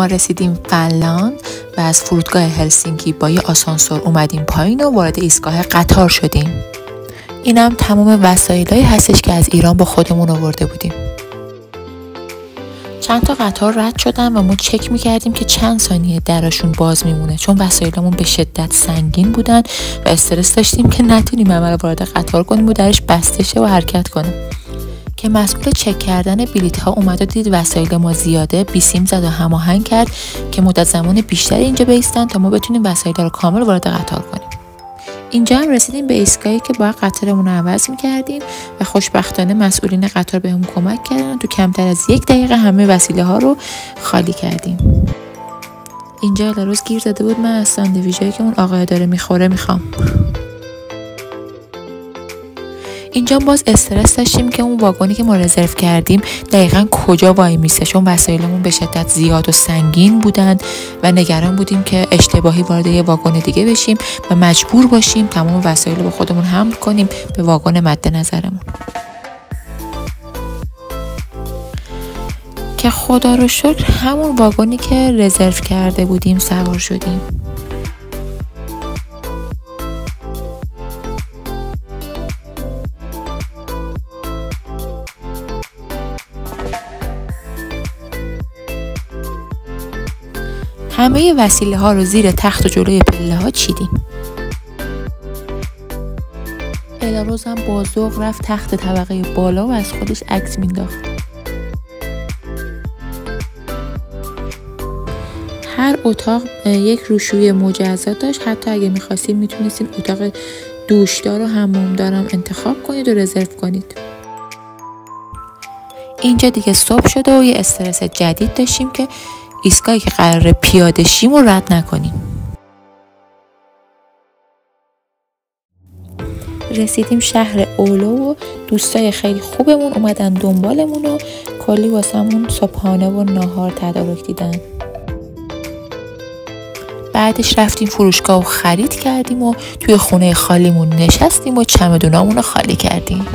ما رسیدیم فنلاند و از فرودگاه هلسینکی با یه آسانسور اومدیم پایین و وارد ایستگاه قطار شدیم. اینم تمام وسایلایی هستش که از ایران با خودمون آورده بودیم. چند تا قطار رد شدن و ما چک میکردیم که چند ثانیه دراشون باز میمونه، چون وسایلمون به شدت سنگین بودن و استرس داشتیم که نتونیم عمل وارد قطار کنیم و درش بسته شه و حرکت کنه. که مسئول چک کردن بلیط ها اومد و دید وسایل ما زیاده، بیسیم زد و هماهنگ کرد که مدت زمان بیشتری اینجا بایستن تا ما بتونیم وسایل رو کامل وارد قطار کنیم. اینجا هم رسیدیم به ایستگاهی که باید قطارمون رو عوض می‌کردیم و خوشبختانه مسئولین قطار بهمون کمک کردن، تو کمتر از 1 دقیقه همه وسیله ها رو خالی کردیم. اینجا الروز گیر داده بود من از ساندویچایی که اون آقای داره میخوره میخوام. اینجا باز استرس داشتیم که اون واگنی که ما رزرو کردیم دقیقاً کجا وای میسته، چون وسایلمون به شدت زیاد و سنگین بودن و نگران بودیم که اشتباهی وارد یه واگن دیگه بشیم و مجبور باشیم تمام وسایل رو با خودمون حمل کنیم به واگن مد نظرمون. که خدا رو شکر همون واگنی که رزرو کرده بودیم سوار شدیم. همه وسیله ها رو زیر تخت و جلوی پله ها چیدیم. الروز هم با ذوق رفت تخت طبقه بالا و از خودش عکس مینداخت. هر اتاق یک روشویی مجزا داشت، حتی اگه میخواستید میتونستید اتاق دوشدار و حمومدار هم انتخاب کنید و رزرو کنید. اینجا دیگه صبح شده و یه استرس جدید داشتیم که ایستگاهی که قراره پیاده شیم رو رد نکنیم. رسیدیم شهر اولو و دوستای خیلی خوبمون اومدن دنبالمون و کلی واسمون صبحانه و ناهار تدارک دیدن. بعدش رفتیم فروشگاه و خرید کردیم و توی خونه خالیمون نشستیم و چمدونامون رو خالی کردیم.